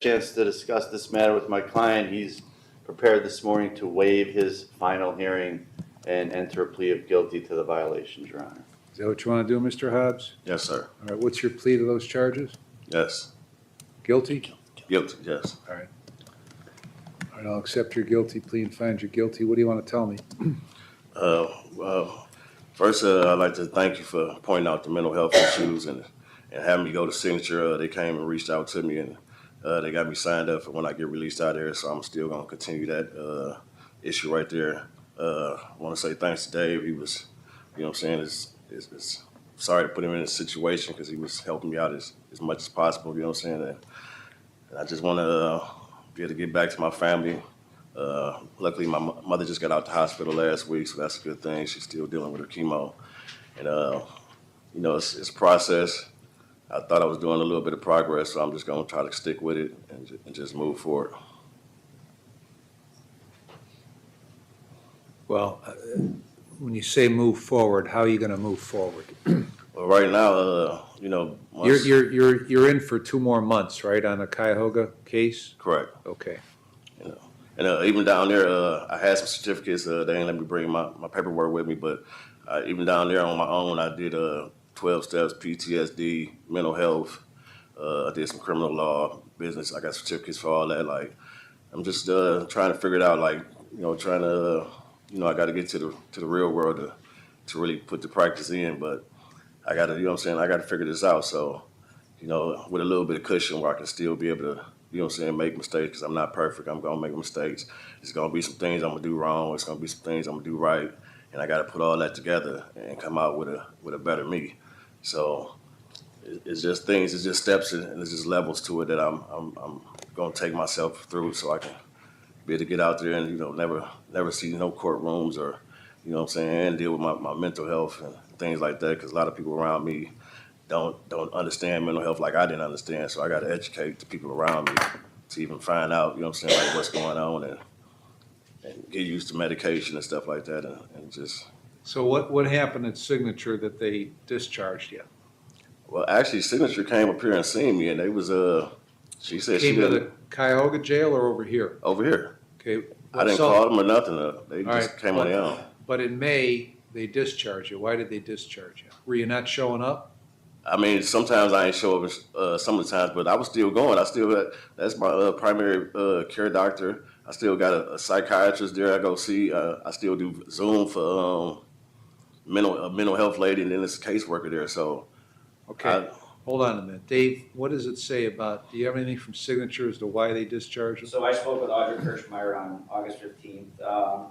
chance to discuss this matter with my client. He's prepared this morning to waive his final hearing and enter a plea of guilty to the violations, Your Honor. Is that what you want to do, Mr. Hobbs? Yes, sir. All right, what's your plea to those charges? Yes. Guilty? Guilty, yes. All right. All right, I'll accept your guilty plea and find you guilty. What do you want to tell me? Well, first, I'd like to thank you for pointing out the mental health issues and having me go to signature. They came and reached out to me, and they got me signed up for when I get released out of here, so I'm still going to continue that issue right there. I want to say thanks to Dave. He was, you know what I'm saying, it's sorry to put him in this situation because he was helping me out as much as possible, you know what I'm saying? And I just want to be able to get back to my family. Luckily, my mother just got out the hospital last week, so that's a good thing. She's still dealing with her chemo. And, you know, it's a process. I thought I was doing a little bit of progress, so I'm just going to try to stick with it and just move forward. Well, when you say move forward, how are you going to move forward? Well, right now, you know, You're in for 2 more months, right, on the Cuyahoga case? correct. Okay. You know, and even down there, I had some certificates. They didn't let me bring my paperwork with me, but even down there on my own, I did 12 steps, PTSD, mental health. I did some criminal law, business. I got certificates for all that. Like, I'm just trying to figure it out. Like, you know, trying to, you know, I got to get to the real world to really put the practice in. But I got to, you know what I'm saying, I got to figure this out. So, you know, with a little bit of cushion where I can still be able to, you know what I'm saying, make mistakes, because I'm not perfect. I'm going to make mistakes. There's going to be some things I'm going to do wrong. There's going to be some things I'm going to do right. And I got to put all that together and come out with a better me. So it's just things, it's just steps, and it's just levels to it that I'm going to take myself through so I can be able to get out there and, you know, never see no courtrooms or, you know what I'm saying, and deal with my mental health and things like that, because a lot of people around me don't understand mental health like I didn't understand. So I got to educate the people around me to even find out, you know what I'm saying, like what's going on and get used to medication and stuff like that and just. So what happened at Signature that they discharged you? Well, actually, Signature came up here and seen me, and they was she said Came she to didn't. the Cuyahoga jail or over here? Over here. Okay. I didn't so- call them or nothing. They All just right, came on their own. But in May, they discharged you. Why did they discharge you? Were you not showing up? I mean, sometimes I ain't show up some of the times, but I was still going. I still had, that's my primary care doctor. I still got a psychiatrist there I go see. I still do Zoom for mental health lady, and then there's a caseworker there. So, Okay, hold on a minute. Dave, what does it say about, do you have anything from Signature as to why they discharged you? So I spoke with Audrey Kirschmeyer on August 15th.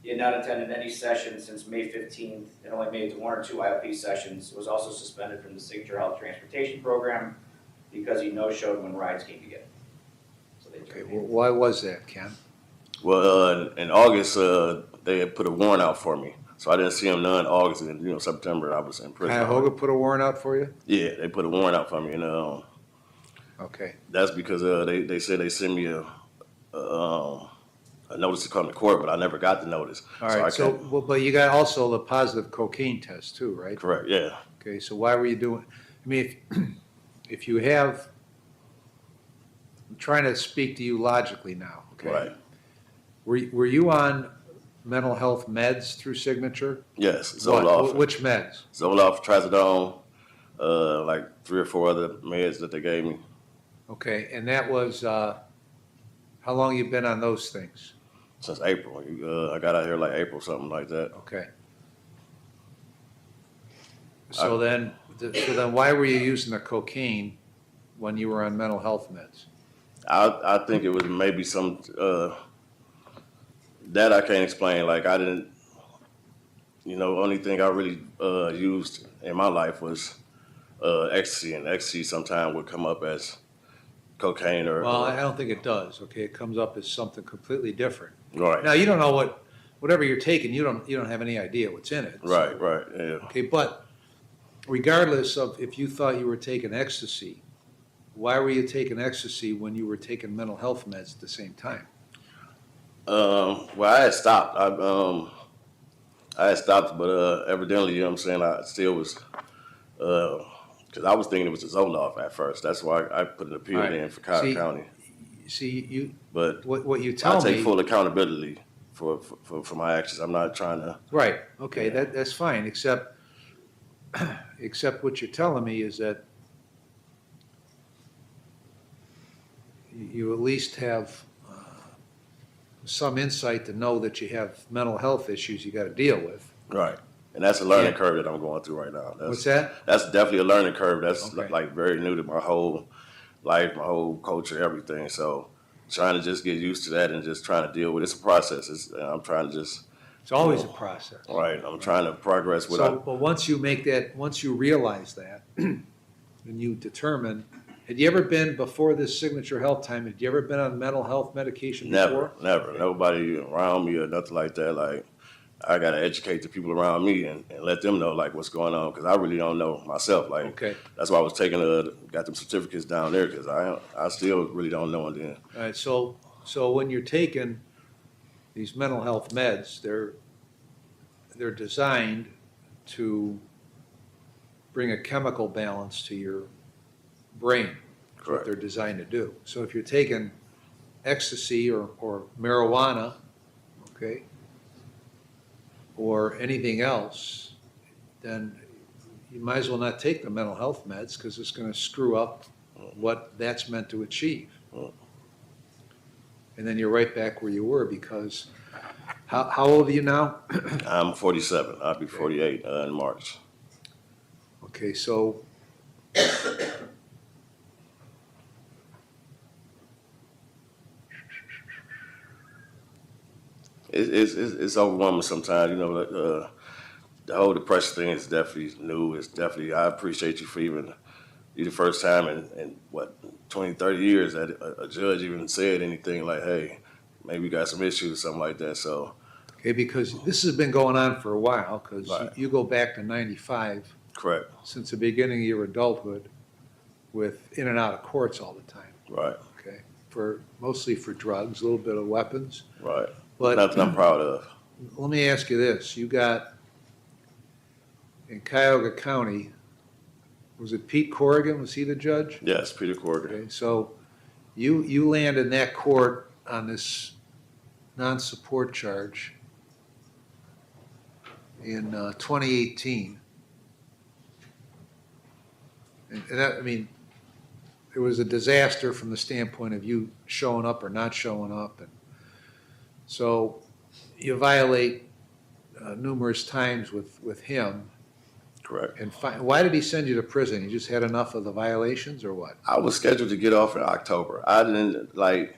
He had not attended any sessions since May 15th and only made it to 1 or 2 IOP sessions. Was also suspended from the Signature Health Transportation Program because he no-showed when rides came to get him. So they Okay, terminated well, why was that, Ken? well, in August, they had put a warrant out for me. So I didn't see him none in August, and you know, September I was in prison. Cuyahoga put a warrant out for you? Yeah, they put a warrant out for me, and Okay, that's because they said they sent me a notice to come to court, but I never got the notice. all right, so, well, but you got also the positive cocaine test too, right? Correct, yeah. Okay, so why were you doing, I mean, if you have, I'm trying to speak to you logically now, okay? Right. Were you on mental health meds through Signature? Yes, What? Zoloft. Which meds? Zoloft, Trazodone, like 3 or 4 other meds that they gave me. Okay, and that was, how long you been on those things? Since April. I got out here like April, something like that. Okay. So then why were you using the cocaine when you were on mental health meds? I think it was maybe some, that I can't explain. Like I didn't, you know, only thing I really used in my life was ecstasy, and ecstasy sometimes would come up as cocaine or. Well, I don't think it does, okay? It comes up as something completely different. Right. Now, you don't know whatever you're taking, you don't have any idea what's in it. so- Right, yeah. Okay, but regardless of if you thought you were taking ecstasy, why were you taking ecstasy when you were taking mental health meds at the same time? Well, I had stopped. I had stopped, but evidently, you know what I'm saying, I still was Because I was thinking it was a Zoloft at first. That's why I put an appeal Right. in for Cobb See, County. See, But what you I tell take me, full accountability for my actions. I'm not trying to. right, okay, Yeah. that's fine, except what you're telling me is that you at least have some insight to know that you have mental health issues you gotta deal with. Right. And that's a learning Yeah. curve that I'm going through right now. What's that? That's definitely a learning curve. That's Okay. like very new to my whole life, my whole culture, everything. So trying to just get used to that and just trying to deal with it. It's a process. I'm trying to just, It's always a process. right, I'm trying to progress So, without, but once you realize that, and you determine, had you ever been, before this signature health time, had you ever been on mental health medication before? never, nobody around me or nothing like that. Like, I got to educate the people around me and let them know like what's going on. Cause I really don't know myself. Like, Okay, that's why I was got them certificates down there. Cause I still really don't know. And then, all right, so when you're taking these mental health meds, they're designed to bring a chemical balance to your brain. That's what correct. they're designed to do. So if you're taking ecstasy or marijuana, okay, or anything else, then you might as well not take the mental health meds because it's going to screw up what that's meant to achieve. And then you're right back where you were because how old are you now? I'm 47. I'll be 48 in March. Okay, so It's overwhelming sometimes. You know, the whole depression thing is definitely new. It's definitely, I appreciate you for even, you the first time in what, 20, 30 years that a judge even said anything like, hey, maybe you got some issues or something like that. So, okay, because this has been going on for a while, because Right. you go back to 95, correct, since the beginning of your adulthood, with in and out of courts all the time, right, okay? Mostly for drugs, a little bit of weapons. right. But Nothing I'm proud of. let me ask you this, you got, in Cuyahoga County, was it Pete Corrigan, was he the judge? Yes, Peter Corrigan. Okay, so you land in that court on this non-support charge in 2018. And that, I mean, it was a disaster from the standpoint of you showing up or not showing up. And so you violate numerous times with him. Correct. And why did he send you to prison? You just had enough of the violations or what? I was scheduled to get off in October. I didn't like,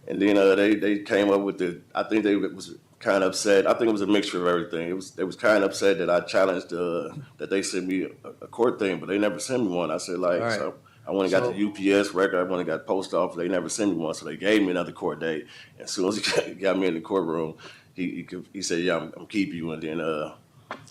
and then they came up with I think they was kind of upset. I think it was a mixture of everything. They was kind of upset that I challenged that they sent me a court thing, but they never sent me one. I said like, All right. so I went and got the UPS record. I went and got post office. They never sent me one, so they gave me another court date. As soon as he got me in the courtroom, he said, yeah, I'm keeping you, and then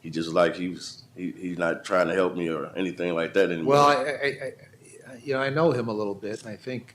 he just like he's not trying to help me or anything like that anymore. Well, I know him a little bit, and I think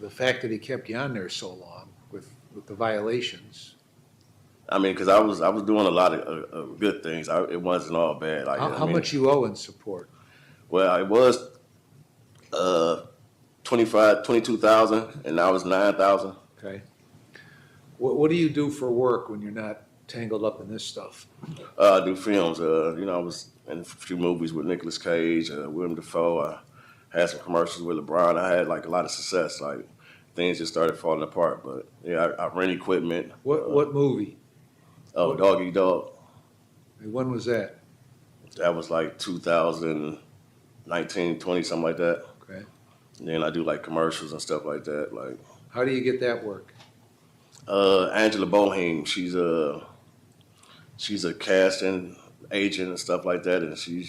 the fact that he kept you on there so long with the violations. I mean, because I was doing a lot of good things. It wasn't all bad. Like, How much you owe in support? Well, it was 22,000, and now it's 9,000. Okay. What do you do for work when you're not tangled up in this stuff? I do films. You know, I was in a few movies with Nicolas Cage, Willem Dafoe. I had some commercials with LeBron. I had like a lot of success. Like things just started falling apart. But yeah, I rent equipment. What movie? Oh, Dog Eat Dog. When was that? That was like 2019, 20, something like that. Okay. And then I do like commercials and stuff like that. Like How do you get that work? Angela Boheim, she's a casting agent and stuff like that, and she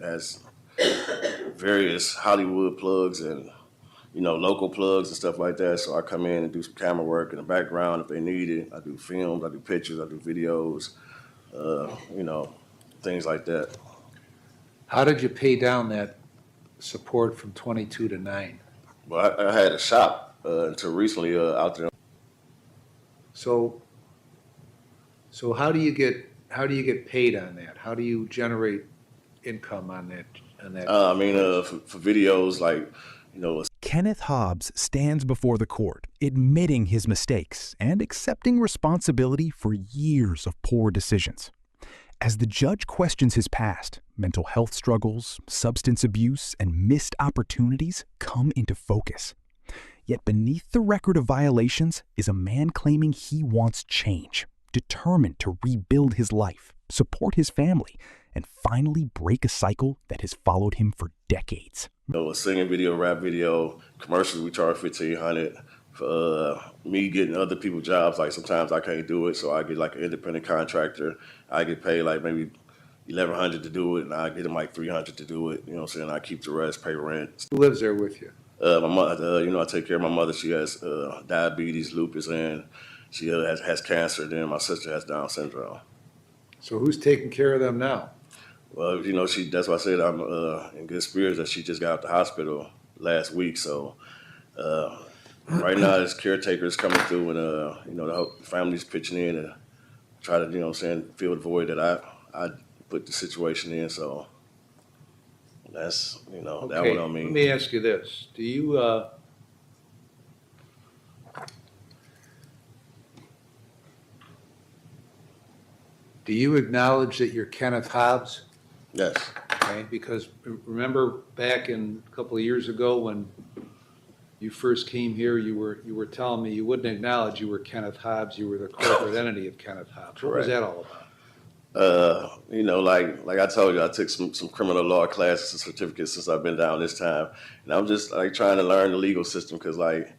has various Hollywood plugs and local plugs and stuff like that. So I come in and do some camera work in the background if they need it. I do films, I do pictures, I do videos, things like that. How did you pay down that support from 22 to 9? Well, I had a shop until recently out there. So how do you get paid on that? How do you generate income on that? I mean, for videos like, you know, Kenneth Hobbs stands before the court, admitting his mistakes and accepting responsibility for years of poor decisions. As the judge questions his past, mental health struggles, substance abuse, and missed opportunities come into focus. Yet beneath the record of violations is a man claiming he wants change, determined to rebuild his life, support his family, and finally break a cycle that has followed him for decades. you know, a singing video, rap video, commercials, we charge $1,500 for me getting other people jobs. Like sometimes I can't do it, so I get like an independent contractor. I get paid like maybe $1,100 to do it, and I get them like $300 to do it. You know what I'm saying? I keep the rest, pay rent. Who lives there with you? My mother, you know, I take care of my mother. She has diabetes, lupus, and she has cancer. Then my sister has Down syndrome. So who's taking care of them now? Well, you know, that's why I said I'm in good spirits that she just got out the hospital last week. So right now, this caretaker's coming through, and you know, the whole family's pitching in and try to, you know what I'm saying, fill the void that I put the situation in. So that's, you know, that Okay, what I mean. let me ask you this. Do you acknowledge that you're Kenneth Hobbs? Yes. Okay, because remember back a couple of years ago when you first came here, you were telling me you wouldn't acknowledge you were Kenneth Hobbs, you were the corporate entity of Kenneth Hobbs. What was that all about? You know, like I told you, I took some criminal law classes and certificates since I've been down this time, and I'm just like trying to learn the legal system because, like,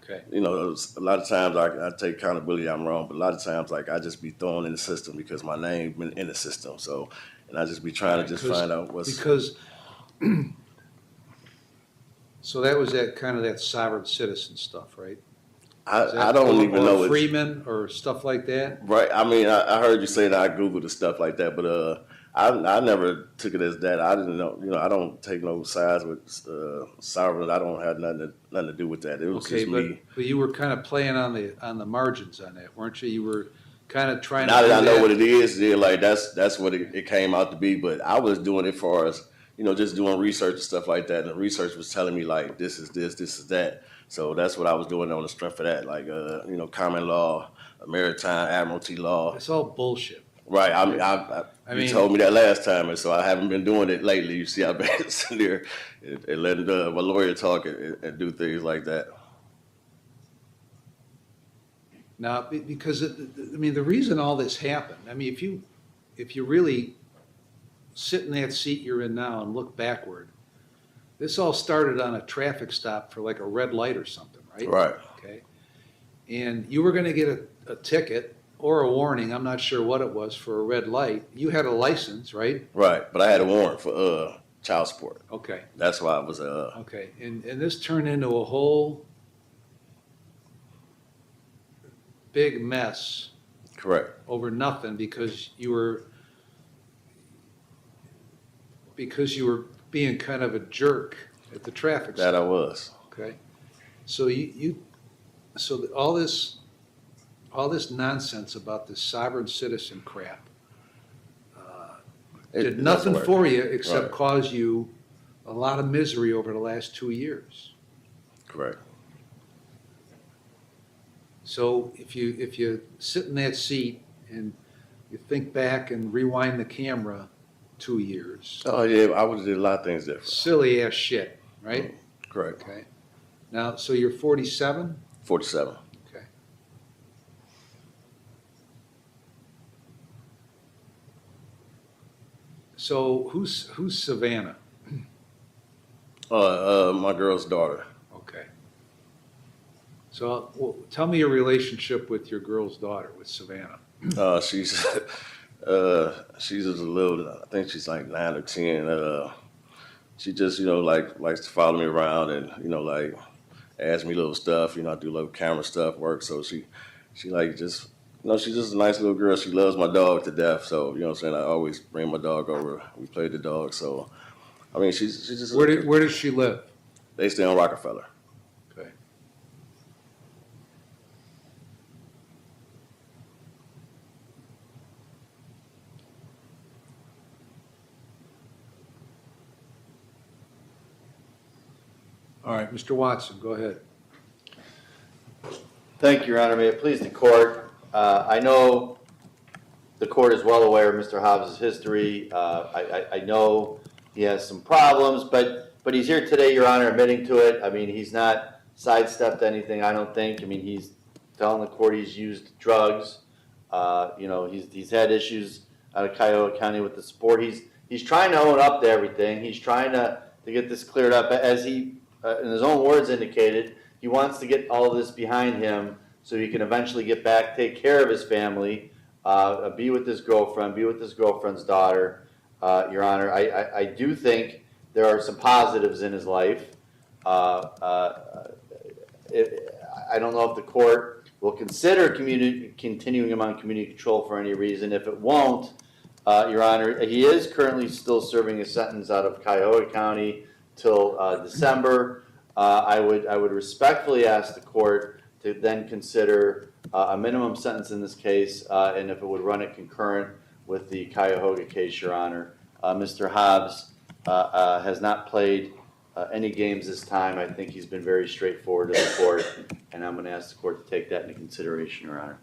Okay. you know, a lot of times I take accountability. I'm wrong, but a lot of times like I just be thrown in the system because my name been in the system. So, and I just be trying to just find out what's Because, so that was that sovereign citizen stuff, right? Is that I don't even know it's Freeman or stuff like that? right. I mean, I heard you say that I Googled the stuff like that, but I never took it as that. I didn't know. You know, I don't take no sides with sovereign. I don't have nothing to do with that. It was Okay, just me. but you were kind of playing on the margins on that, weren't you? You were kind of trying Now to that I do know what it is, yeah, like that's what it came out to be. But I was doing it for us, you know, just doing research and stuff like that. And the research was telling me like this is this, this is that. So that's what I was doing on the strength of that, like you know, common law, maritime admiralty law. It's all bullshit. Right. I mean, you mean- told me that last time, and so I haven't been doing it lately. You see, I've been sitting there and letting my lawyer talk and do things like that. Now, because, the reason all this happened, if you really sit in that seat you're in now and look backward, this all started on a traffic stop for like a red light or something, right? Right. Okay. And you were gonna get a ticket or a warning, I'm not sure what it was, for a red light. You had a license, right? Right. But I had a warrant for child support. Okay, That's why I was okay. And this turned into a whole big mess correct. over nothing because you were being kind of a jerk at the traffic That I stop, was. okay? So all this nonsense about this sovereign citizen crap did nothing doesn't for work. you except Right. cause you a lot of misery over the last 2 years. Correct. So if you sit in that seat and you think back and rewind the camera 2 years, Oh yeah, I would have did a lot of things different. silly ass shit, right? Correct. Okay. Now, so you're 47? 47. Okay. So who's Savannah? My girl's daughter. Okay. So tell me your relationship with your girl's daughter, with Savannah. She's she's just a little. I think she's like 9 or 10. She just, you know, likes to follow me around and, you know, like ask me little stuff. You know, I do little camera stuff, work. So she like just, you know, she's just a nice little girl. She loves my dog to death. So, you know what I'm saying? I always bring my dog over. We play the dog. So, I mean, she's just. Where does she live? They stay on Rockefeller. Okay. All right, Mr. Watson, go ahead. Thank you, Your Honor. May it please the court. I know the court is well aware of Mr. Hobbs' history. I know he has some problems, but he's here today, Your Honor, admitting to it. I mean, he's not sidestepped anything, I don't think. I mean, he's telling the court he's used drugs. You know, he's had issues out of Cuyahoga County with the sport. He's trying to own up to everything. He's trying to get this cleared up. As he, in his own words, indicated, he wants to get all of this behind him so he can eventually get back, take care of his family, be with his girlfriend, be with his girlfriend's daughter. Your Honor, I do think there are some positives in his life. I don't know if the court will consider continuing him on community control for any reason. If it won't, Your Honor, he is currently still serving a sentence out of Cuyahoga County till December. I would respectfully ask the court to then consider a minimum sentence in this case, and if it would run it concurrent with the Cuyahoga case, Your Honor. Mr. Hobbs has not played any games this time. I think he's been very straightforward to the court, and I'm going to ask the court to take that into consideration, Your Honor.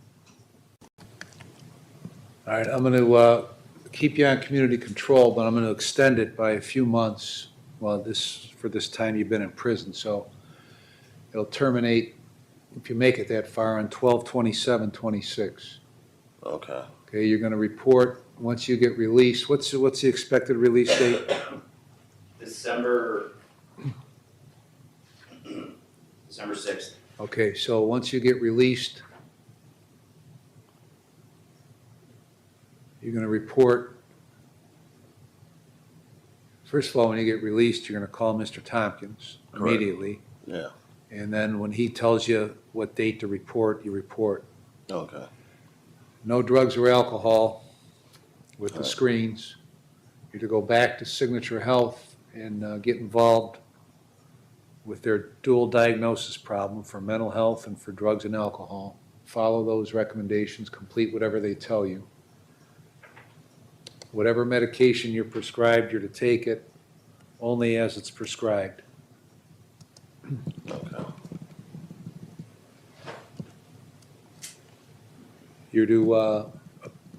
All right, I'm going to keep you on community control, but I'm going to extend it by a few months. Well, for this time you've been in prison, so it'll terminate, if you make it that far, on 12/27/26. Okay. Okay, you're going to report once you get released. What's the expected release date? December 6th. Okay, so once you get released, you're going to report. First of all, when you get released, you're going to call Mr. Tompkins immediately. Yeah. And then when he tells you what date to report, you report. Okay. No drugs or alcohol with the screens. You're to go back to Signature Health and get involved with their dual diagnosis problem for mental health and for drugs and alcohol. Follow those recommendations, complete whatever they tell you. Whatever medication you're prescribed, you're to take it only as it's prescribed. Okay. You're to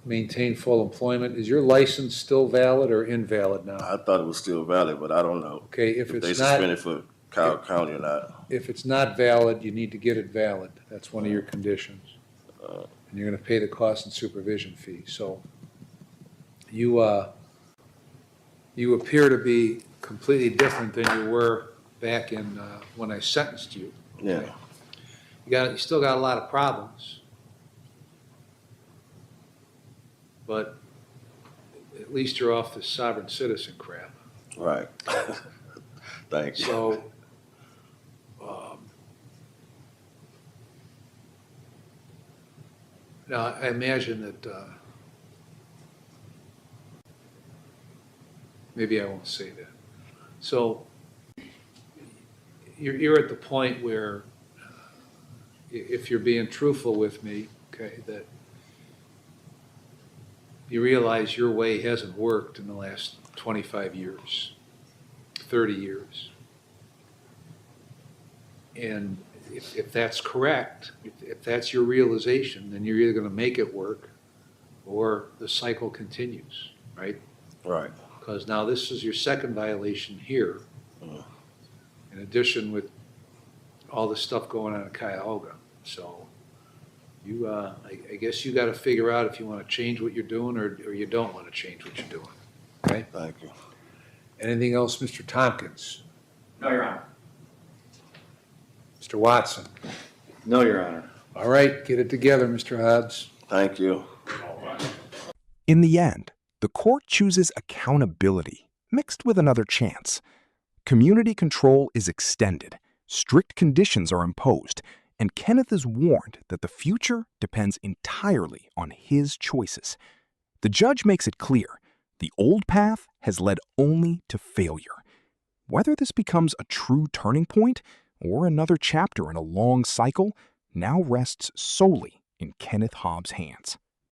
maintain full employment. Is your license still valid or invalid now? I thought it was still valid, but I don't know Okay, if if they it's not, suspended for Cuyahoga County or not. if it's not valid, you need to get it valid. That's one of your conditions. And you're going to pay the cost and supervision fee. So you appear to be completely different than you were back in when I sentenced you. Yeah. You still got a lot of problems, but at least you're off the sovereign citizen crap. Right. Thank you. So, now I imagine that maybe I won't say that. So you're at the point where, if you're being truthful with me, okay, that you realize your way hasn't worked in the last 25 years, 30 years. And if that's correct, if that's your realization, then you're either going to make it work or the cycle continues, right? Right. Because now this is your second violation here, in addition with all the stuff going on in Cuyahoga. So you, I guess you got to figure out if you want to change what you're doing or you don't want to change what you're doing, okay? Thank you. Anything else, Mr. Tompkins? No, Your Honor. Mr. Watson? No, Your Honor. All right, get it together, Mr. Hobbs. Thank you. In the end, the court chooses accountability mixed with another chance. Community control is extended, strict conditions are imposed, and Kenneth is warned that the future depends entirely on his choices. The judge makes it clear the old path has led only to failure. Whether this becomes a true turning point or another chapter in a long cycle now rests solely in Kenneth Hobbs' hands.